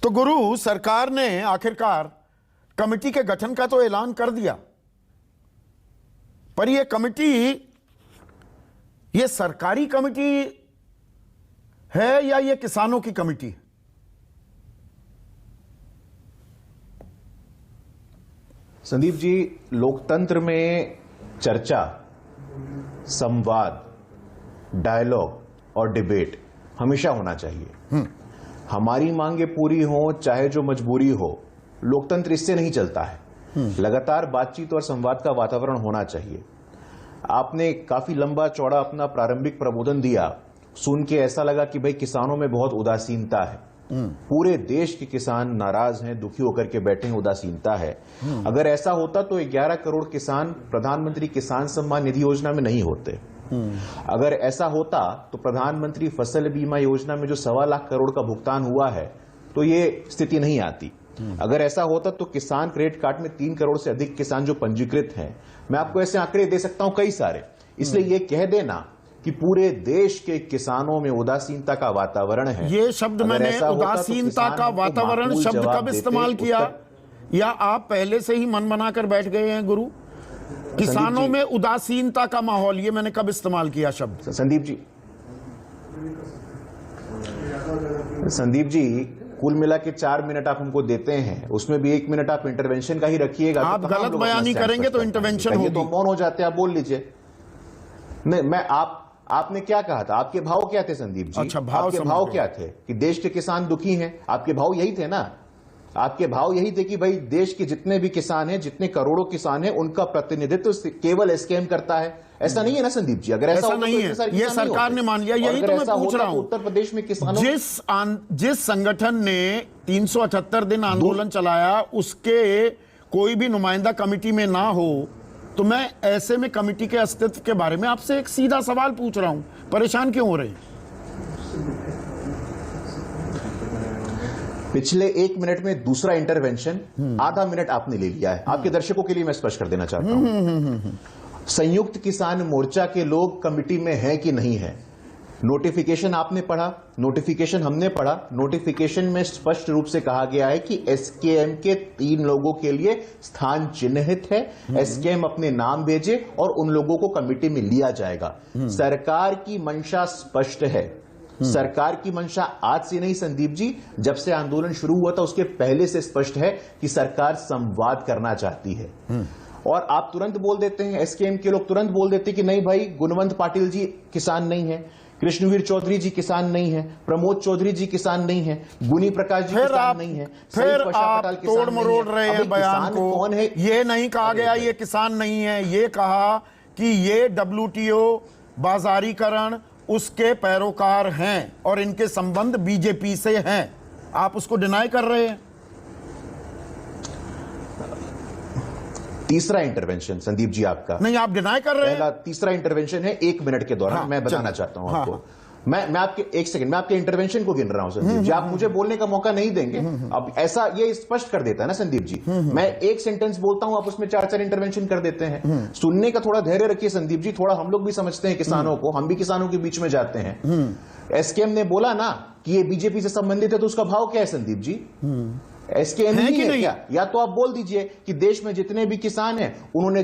तो गुरु, सरकार ने आखिरकार कमेटी के गठन का तो ऐलान कर दिया, पर यह कमेटी ये सरकारी कमेटी है या ये किसानों की कमेटी है? संदीप जी, लोकतंत्र में चर्चा, संवाद, डायलॉग और डिबेट हमेशा होना चाहिए। हमारी मांगे पूरी हो चाहे जो मजबूरी हो, लोकतंत्र इससे नहीं चलता है। लगातार बातचीत और संवाद का वातावरण होना चाहिए। आपने काफी लंबा चौड़ा अपना प्रारंभिक प्रबोधन दिया, सुन के ऐसा लगा कि भाई किसानों में बहुत उदासीनता है। पूरे देश के किसान नाराज हैं, दुखी होकर के बैठे हैं, उदासीनता है। अगर ऐसा होता तो 11 करोड़ किसान प्रधानमंत्री किसान सम्मान निधि योजना में नहीं होते। अगर ऐसा होता तो प्रधानमंत्री फसल बीमा योजना में जो 1.25 लाख करोड़ का भुगतान हुआ है तो ये स्थिति नहीं आती। अगर ऐसा होता तो किसान क्रेडिट कार्ड में 3 करोड़ से अधिक किसान जो पंजीकृत हैं, मैं आपको ऐसे आंकड़े दे सकता हूं कई सारे। इसलिए ये कह देना कि पूरे देश के किसानों में उदासीनता का वातावरण है, ये शब्द मैंने उदासीनता का वातावरण शब्द कब इस्तेमाल किया, या आप पहले से ही मन बनाकर बैठ गए हैं गुरु? किसानों में उदासीनता का माहौल, ये मैंने कब इस्तेमाल किया शब्द? संदीप जी, कुल मिला के 4 मिनट आप हमको देते हैं, उसमें भी 1 मिनट आप इंटरवेंशन का ही रखिएगा। आप गलत बयानी करेंगे तो इंटरवेंशन होगी। तो मौन हो जाते, आप बोल लीजिए। मैं आपने क्या कहा था? आपके भाव क्या थे संदीप जी? अच्छा, आपके भाव क्या थे? कि देश के किसान दुखी हैं, आपके भाव यही थे ना? आपके भाव यही थे कि भाई देश के जितने भी किसान हैं, जितने करोड़ों किसान हैं, उनका प्रतिनिधित्व केवल एसकेएम करता है। ऐसा नहीं है ना संदीप जी? अगर ऐसा नहीं है, ये सरकार ने मान लिया। यही तो मैं पूछ रहा हूं। उत्तर प्रदेश में किसानों, जिस संगठन ने 378 दिन आंदोलन चलाया, उसके कोई भी नुमाइंदा कमेटी में ना हो, तो मैं ऐसे में कमेटी के अस्तित्व के बारे में आपसे एक सीधा सवाल पूछ रहा हूं, परेशान क्यों हो रहे हैं? पिछले 1 मिनट में दूसरा इंटरवेंशन, आधा मिनट आपने ले लिया है। आपके दर्शकों के लिए मैं स्पष्ट कर देना चाहता हूं, संयुक्त किसान मोर्चा के लोग कमिटी में हैं कि नहीं है? नोटिफिकेशन आपने पढ़ा, नोटिफिकेशन हमने पढ़ा। नोटिफिकेशन में स्पष्ट रूप से कहा गया है कि एसकेएम के 3 लोगों के लिए स्थान चिन्हित है। एसकेएम अपने नाम भेजे और उन लोगों को कमिटी में लिया जाएगा। सरकार की मंशा स्पष्ट है। सरकार की मंशा आज से नहीं संदीप जी, जब से आंदोलन शुरू हुआ था उसके पहले से स्पष्ट है कि सरकार संवाद करना चाहती है। और आप तुरंत बोल देते हैं, एसकेएम के लोग तुरंत बोल देते हैं कि नहीं भाई, गुणवंत पाटिल जी किसान नहीं है, कृष्णवीर चौधरी जी किसान नहीं है, प्रमोद चौधरी जी किसान नहीं है, गुनी प्रकाश जी किसान नहीं है, फिर आप तोड़ मरोड़ रहे हैं बयान को। कौन है? ये नहीं कहा गया ये किसान नहीं है, ये कहा कि ये WTO बाजारीकरण उसके पैरोकार हैं और इनके संबंध बीजेपी से हैं। आप उसको डिनाई कर रहे हैं। तीसरा इंटरवेंशन संदीप जी आपका नहीं, आप डिनाई कर रहे हैं। तीसरा इंटरवेंशन है 1 मिनट के दौरान। मैं बताना चाहता हूं आपको। मैं आपके 1 सेकंड, मैं आपके इंटरवेंशन को गिन रहा हूं संदीप जी। आप मुझे बोलने का मौका नहीं देंगे। अब ऐसा ये स्पष्ट कर देता है ना संदीप जी, मैं 1 सेंटेंस बोलता हूं, आप उसमें 4-4 इंटरवेंशन कर देते हैं। सुनने का थोड़ा धैर्य रखिए संदीप जी। थोड़ा हम लोग भी समझते हैं किसानों को, हम भी किसानों के बीच में जाते हैं। एसकेएम ने बोला ना कि ये बीजेपी से संबंधित है, तो उसका भाव क्या है संदीप जी? एसकेएम है कि नहीं? या तो आप बोल दीजिए कि देश में जितने भी किसान हैं उन्होंने,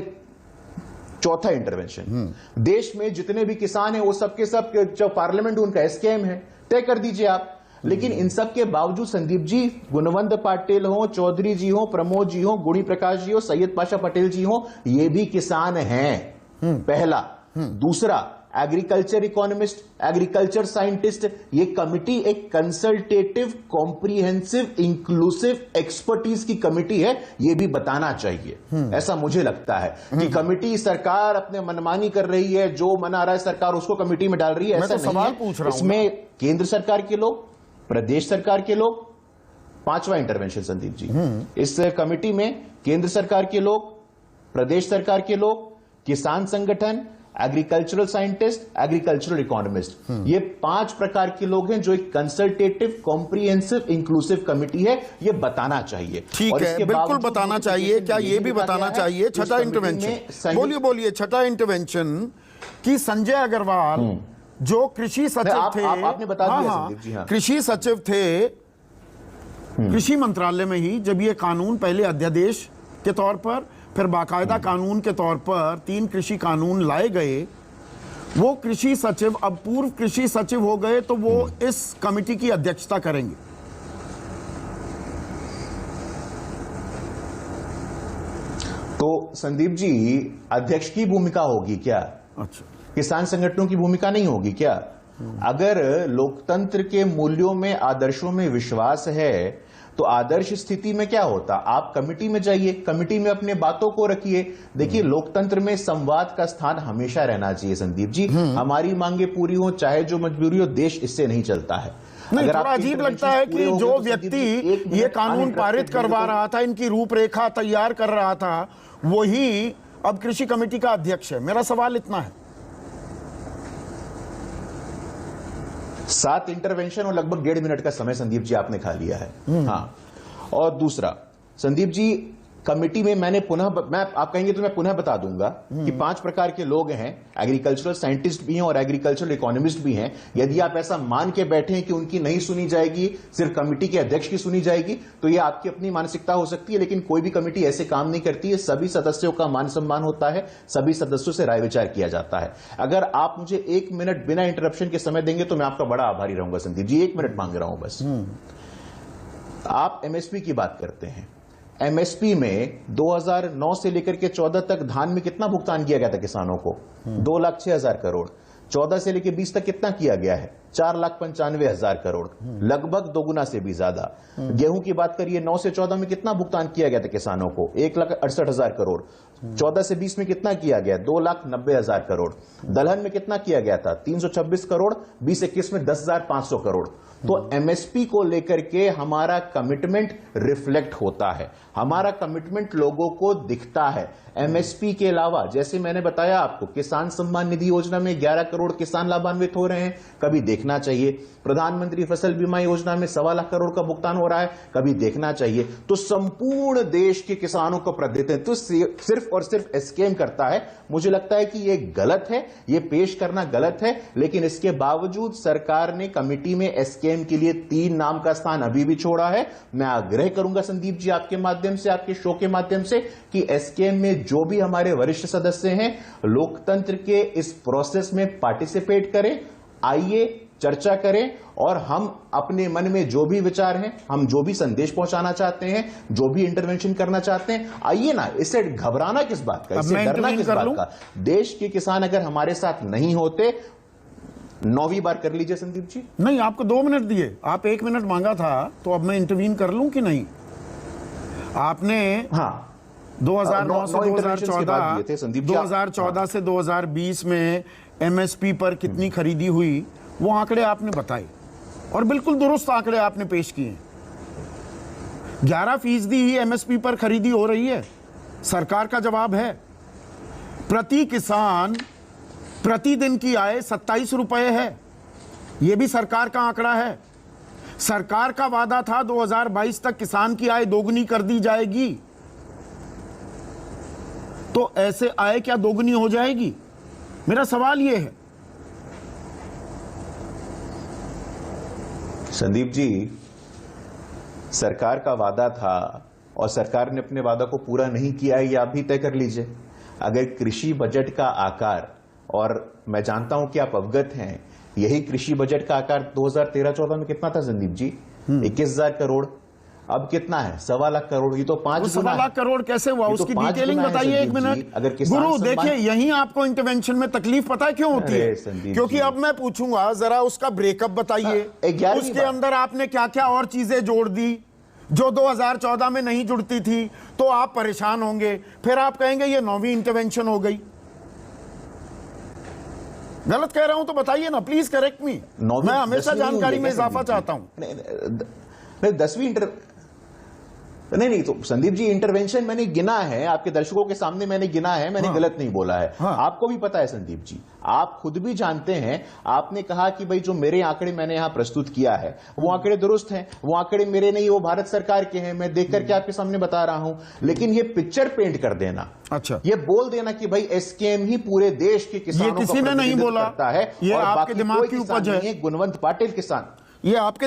चौथा इंटरवेंशन, देश में जितने भी किसान हैं वो सबके सब जो पार्लियामेंट उनका एसकेएम है, तय कर दीजिए आप। लेकिन इन सब के बावजूद संदीप जी, गुणवंत पाटिल हो, चौधरी जी हो, प्रमोद जी हो, गुणी प्रकाश जी हो, सैयद पाशा पटेल जी हो, ये भी किसान हैं। पहला। दूसरा, एग्रीकल्चर इकोनॉमिस्ट, एग्रीकल्चर साइंटिस्ट, ये कमिटी एक कंसल्टेटिव, कॉम्प्रिहेंसिव, इंक्लूसिव एक्सपर्टीज की कमिटी है, ये भी बताना चाहिए। ऐसा मुझे लगता है कि कमिटी सरकार अपने मनमानी कर रही है, जो मना रहा है सरकार उसको कमिटी में डाल रही है, ऐसा नहीं है। इसमें केंद्र सरकार के लोग, प्रदेश सरकार के लोग। 5वां इंटरवेंशन संदीप जी, इस कमिटी में केंद्र सरकार के लोग, प्रदेश सरकार के लोग, किसान संगठन, एग्रीकल्चरल साइंटिस्ट, एग्रीकल्चरल इकोनॉमिस्ट, ये 5 प्रकार के लोग हैं जो एक कंसल्टेटिव, कॉम्प्रिहेंसिव, इंक्लूसिव कमिटी है। ये बताना चाहिए। ठीक है, बिल्कुल बताना चाहिए। क्या ये भी बताना चाहिए? छठा इंटरवेंशन, बोलिए छठा इंटरवेंशन कि संजय अग्रवाल जो कृषि सचिव थे, आपने बता दिया संदीप जी, हाँ। कृषि सचिव थे, कृषि मंत्रालय में ही जब ये कानून पहले अध्यादेश के तौर पर फिर बाकायदा कानून के तौर पर 3 कृषि कानून लाए गए, वो कृषि सचिव अब पूर्व कृषि सचिव हो गए, तो वो इस कमेटी की अध्यक्षता करेंगे। तो संदीप जी, अध्यक्ष की भूमिका होगी क्या? अच्छा, किसान संगठनों की भूमिका नहीं होगी क्या? अगर लोकतंत्र के मूल्यों में, आदर्शों में विश्वास है, तो आदर्श स्थिति में क्या होता? आप कमेटी में जाइए, कमेटी में अपने बातों को रखिए। देखिए, लोकतंत्र में संवाद का स्थान हमेशा रहना चाहिए संदीप जी। हमारी मांगे पूरी हो, चाहे जो मजबूरी हो, देश इससे नहीं चलता है। नहीं, थोड़ा अजीब लगता है कि जो व्यक्ति ये कानून पारित करवा रहा था, इनकी रूपरेखा तैयार कर रहा था, वही अब कृषि कमेटी का अध्यक्ष है। मेरा सवाल इतना है। 7 इंटरवेंशन और लगभग 1.5 मिनट का समय संदीप जी आपने खा लिया है। हाँ, और दूसरा संदीप जी, कमेटी में मैं आप कहेंगे तो मैं पुनः बता दूंगा कि 5 प्रकार के लोग हैं। एग्रीकल्चरल साइंटिस्ट भी हैं और एग्रीकल्चरल इकोनॉमिस्ट भी हैं। यदि आप ऐसा मान के बैठे हैं कि उनकी नहीं सुनी जाएगी, सिर्फ कमेटी के अध्यक्ष की सुनी जाएगी, तो यह आपकी अपनी मानसिकता हो सकती है, लेकिन कोई भी कमेटी ऐसे काम नहीं करती है। सभी सदस्यों का मान सम्मान होता है, सभी सदस्यों से राय विचार किया जाता है। अगर आप मुझे 1 मिनट बिना इंटरप्शन के समय देंगे तो मैं आपका बड़ा आभारी रहूंगा संदीप जी। 1 मिनट मांग रहा हूं बस। आप एमएसपी की बात करते हैं। एमएसपी में 2009 से लेकर के 14 तक धान में कितना भुगतान किया गया था किसानों को? 2,06,000 करोड़। 14 से लेकर 20 तक कितना किया गया है? 4,95,000 करोड़, लगभग दोगुना से भी ज्यादा। गेहूं की बात करिए, 9 से 14 में कितना भुगतान किया गया था किसानों को? 1,68,000 करोड़। 14 से 20 में कितना किया गया? 2,90,000 करोड़। दलहन में कितना किया गया था? 326 करोड़। 20-21 में 10,500 करोड़। तो एमएसपी को लेकर के हमारा कमिटमेंट रिफ्लेक्ट होता है, हमारा कमिटमेंट लोगों को दिखता है। एमएसपी के अलावा, जैसे मैंने बताया आपको, किसान सम्मान निधि योजना में 11 करोड़ किसान लाभान्वित हो रहे हैं, कभी देखना चाहिए। प्रधानमंत्री फसल बीमा योजना में 1.25 लाख करोड़ का भुगतान हो रहा है, कभी देखना चाहिए। तो संपूर्ण देश के किसानों का प्रतिनिधित्व सिर्फ और सिर्फ एसकेएम करता है। मुझे लगता है कि यह गलत है, यह पेश करना गलत है, लेकिन इसके बावजूद सरकार ने कमेटी में एसकेएम के लिए 3 नाम का स्थान अभी भी छोड़ा है। मैं आग्रह करूंगा संदीप जी आपके माध्यम से, आपके शो के माध्यम से, कि एसकेएम में जो भी हमारे वरिष्ठ सदस्य हैं, लोकतंत्र के इस प्रोसेस में पार्टिसिपेट करें, आइए चर्चा करें, और हम अपने मन में जो भी विचार हैं, हम जो भी संदेश पहुंचाना चाहते हैं, जो भी इंटरवेंशन करना चाहते हैं, आइए ना। इससे घबराना किस बात का, इससे डरना किस बात का? देश के किसान अगर हमारे साथ नहीं होते, 9वीं बार कर लीजिए संदीप जी। नहीं, आपको 2 मिनट दिए, आप 1 मिनट मांगा था, तो अब मैं इंटरवीन कर लूं कि नहीं? आपने 2009 से 2014 2014 से 2020 में एमएसपी पर कितनी खरीदी हुई, वो आंकड़े आपने बताए, और बिल्कुल दुरुस्त आंकड़े आपने पेश किए। 11% ही एमएसपी पर खरीदी हो रही है। सरकार का जवाब है, प्रति किसान प्रतिदिन की आय 27 रुपए है। यह भी सरकार का आंकड़ा है। सरकार का वादा था 2022 तक किसान की आय दोगुनी कर दी जाएगी। तो ऐसे आय क्या दोगुनी हो जाएगी? मेरा सवाल यह है। संदीप जी, सरकार का वादा था और सरकार ने अपने वादा को पूरा नहीं किया है, यह आप भी तय कर लीजिए। अगर कृषि बजट का आकार, और मैं जानता हूं कि आप अवगत हैं, यही कृषि बजट का आकार 2013-14 में कितना था संदीप जी? 21,000 करोड़। अब कितना है? 1.25 लाख करोड़। ये तो 5 गुना। 1.25 लाख करोड़ कैसे हुआ? उसकी डिटेलिंग बताइए 1 मिनट। अगर गुरु देखिए, यहीं आपको इंटरवेंशन में तकलीफ पता है क्यों होती है? क्योंकि अब मैं पूछूंगा, जरा उसका ब्रेकअप बताइए। उसके अंदर आपने क्या क्या और चीजें जोड़ दी जो 2014 में नहीं जुड़ती थी, तो आप परेशान होंगे। फिर आप कहेंगे ये 9वीं इंटरवेंशन हो गई। गलत कह रहा हूं तो बताइए ना, प्लीज करेक्ट मी। मैं हमेशा जानकारी में इजाफा चाहता हूं। नहीं, 10वीं नहीं, तो संदीप जी, इंटरवेंशन मैंने गिना है, आपके दर्शकों के सामने मैंने गिना है, मैंने गलत नहीं बोला है। आपको भी पता है संदीप जी, आप खुद भी जानते हैं। आपने कहा कि भाई जो मेरे आंकड़े मैंने यहां प्रस्तुत किया है, वो आंकड़े दुरुस्त हैं, वो आंकड़े मेरे नहीं, वो भारत सरकार के हैं। मैं देख करके आपके सामने बता रहा हूं। लेकिन ये पिक्चर पेंट कर देना, अच्छा, ये बोल देना कि भाई एसकेएम ही पूरे देश के किसानों को किसी ने नहीं बोला है, ये आपके दिमाग की उपज है। गुणवंत पाटिल किसान, ये आपके